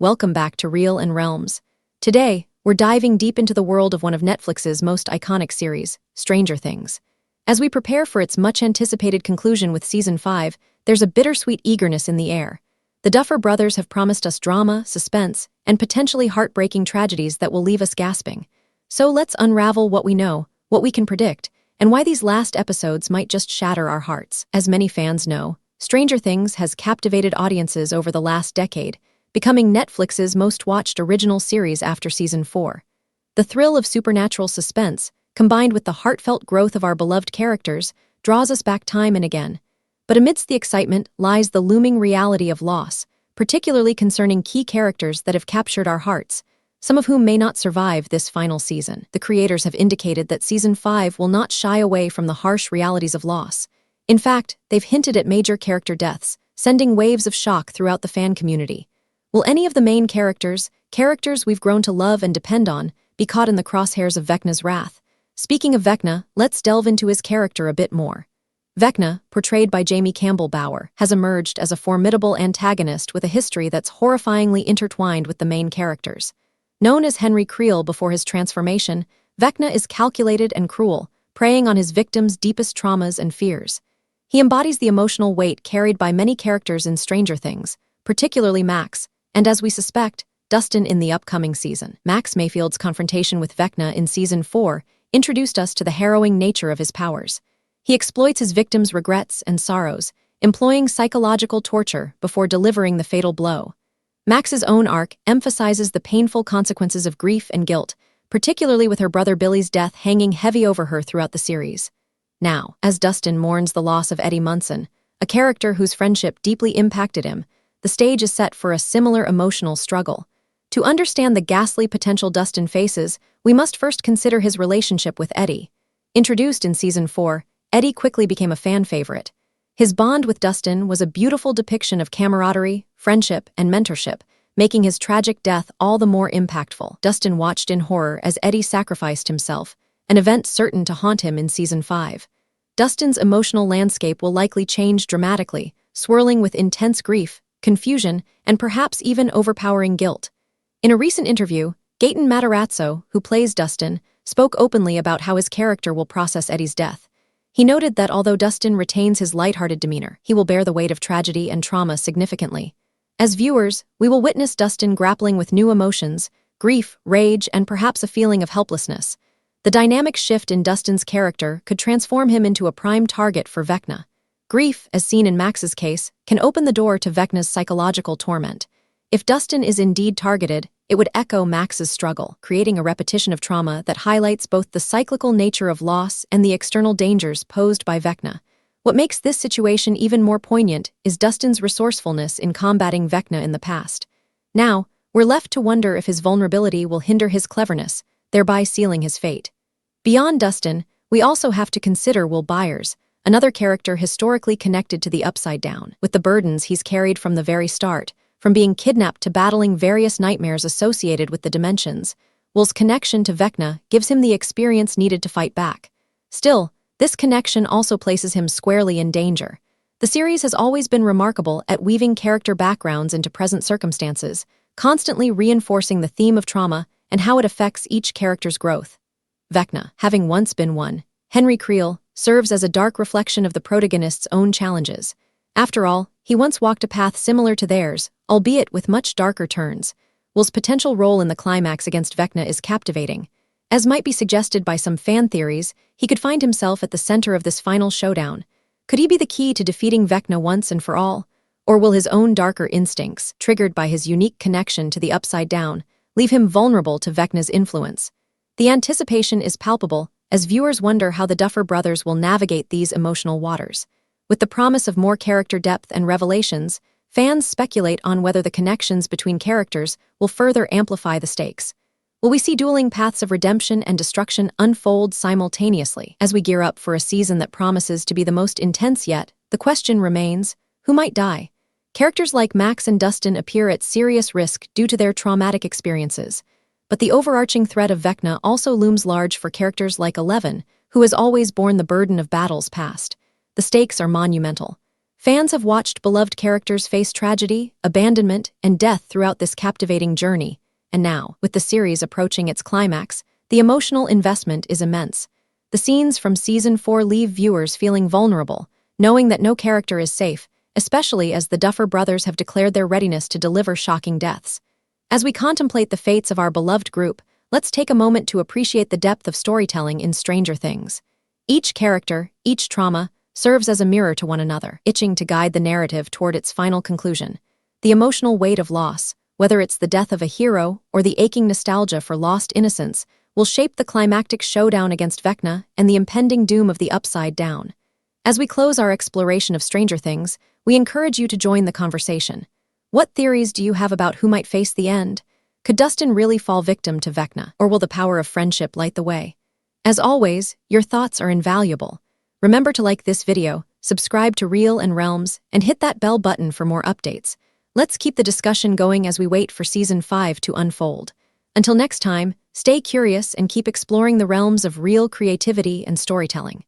welcome back to Real and Realms. Today, we're diving deep into the world of one of Netflix's most iconic series, Stranger Things. As we prepare for its much-anticipated conclusion with Season 5, there's a bittersweet eagerness in the air. The Duffer Brothers have promised us drama, suspense, and potentially heartbreaking tragedies that will leave us gasping. So let's unravel what we know, what we can predict, and why these last episodes might just shatter our hearts. As many fans know, Stranger Things has captivated audiences over the last decade, becoming Netflix's most-watched original series after Season 4. The thrill of supernatural suspense, combined with the heartfelt growth of our beloved characters, draws us back time and again. But amidst the excitement lies the looming reality of loss, particularly concerning key characters that have captured our hearts, some of whom may not survive this final season. The creators have indicated that Season 5 will not shy away from the harsh realities of loss. In fact, they've hinted at major character deaths, sending waves of shock throughout the fan community. Will any of the main characters we've grown to love and depend on, be caught in the crosshairs of Vecna's wrath? Speaking of Vecna, let's delve into his character a bit more. Vecna, portrayed by Jamie Campbell-Bower, has emerged as a formidable antagonist with a history that's horrifyingly intertwined with the main characters. Known as Henry Creel before his transformation, Vecna is calculated and cruel, preying on his victims' deepest traumas and fears. He embodies the emotional weight carried by many characters in Stranger Things, particularly Max, and as we suspect, Dustin in the upcoming season. Max Mayfield's confrontation with Vecna in Season 4 introduced us to the harrowing nature of his powers. He exploits his victims' regrets and sorrows, employing psychological torture before delivering the fatal blow. Max's own arc emphasizes the painful consequences of grief and guilt, particularly with her brother Billy's death hanging heavy over her throughout the series. Now, as Dustin mourns the loss of Eddie Munson, a character whose friendship deeply impacted him, the stage is set for a similar emotional struggle. To understand the ghastly potential Dustin faces, we must first consider his relationship with Eddie. Introduced in Season 4, Eddie quickly became a fan favorite. His bond with Dustin was a beautiful depiction of camaraderie, friendship, and mentorship, making his tragic death all the more impactful. Dustin watched in horror as Eddie sacrificed himself, an event certain to haunt him in Season 5. Dustin's emotional landscape will likely change dramatically, swirling with intense grief, confusion, and perhaps even overpowering guilt. In a recent interview, Gaten Matarazzo, who plays Dustin, spoke openly about how his character will process Eddie's death. He noted that although Dustin retains his lighthearted demeanor, he will bear the weight of tragedy and trauma significantly. As viewers, we will witness Dustin grappling with new emotions, grief, rage, and perhaps a feeling of helplessness. The dynamic shift in Dustin's character could transform him into a prime target for Vecna. Grief, as seen in Max's case, can open the door to Vecna's psychological torment. If Dustin is indeed targeted, it would echo Max's struggle, creating a repetition of trauma that highlights both the cyclical nature of loss and the external dangers posed by Vecna. What makes this situation even more poignant is Dustin's resourcefulness in combating Vecna in the past. Now, we're left to wonder if his vulnerability will hinder his cleverness, thereby sealing his fate. Beyond Dustin, we also have to consider Will Byers, another character historically connected to the Upside Down. With the burdens he's carried from the very start, from being kidnapped to battling various nightmares associated with the dimensions, Will's connection to Vecna gives him the experience needed to fight back. Still, this connection also places him squarely in danger. The series has always been remarkable at weaving character backgrounds into present circumstances, constantly reinforcing the theme of trauma and how it affects each character's growth. Vecna, having once been one, Henry Creel, serves as a dark reflection of the protagonist's own challenges. After all, he once walked a path similar to theirs, albeit with much darker turns. Will's potential role in the climax against Vecna is captivating. As might be suggested by some fan theories, he could find himself at the center of this final showdown. Could he be the key to defeating Vecna once and for all? Or will his own darker instincts, triggered by his unique connection to the Upside Down, leave him vulnerable to Vecna's influence? The anticipation is palpable, as viewers wonder how the Duffer Brothers will navigate these emotional waters. With the promise of more character depth and revelations, fans speculate on whether the connections between characters will further amplify the stakes. Will we see dueling paths of redemption and destruction unfold simultaneously? As we gear up for a season that promises to be the most intense yet, the question remains, who might die? Characters like Max and Dustin appear at serious risk due to their traumatic experiences. But the overarching threat of Vecna also looms large for characters like Eleven, who has always borne the burden of battles past. The stakes are monumental. Fans have watched beloved characters face tragedy, abandonment, and death throughout this captivating journey, and now, with the series approaching its climax, the emotional investment is immense. The scenes from Season 4 leave viewers feeling vulnerable, knowing that no character is safe, especially as the Duffer Brothers have declared their readiness to deliver shocking deaths. As we contemplate the fates of our beloved group, let's take a moment to appreciate the depth of storytelling in Stranger Things. Each character, each trauma, serves as a mirror to one another, itching to guide the narrative toward its final conclusion. The emotional weight of loss, whether it's the death of a hero or the aching nostalgia for lost innocence, will shape the climactic showdown against Vecna and the impending doom of the Upside Down. As we close our exploration of Stranger Things, we encourage you to join the conversation. What theories do you have about who might face the end? Could Dustin really fall victim to Vecna, or will the power of friendship light the way? As always, your thoughts are invaluable. Remember to like this video, subscribe to Real and Realms, and hit that bell button for more updates. Let's keep the discussion going as we wait for Season 5 to unfold. Until next time, stay curious and keep exploring the realms of real creativity and storytelling.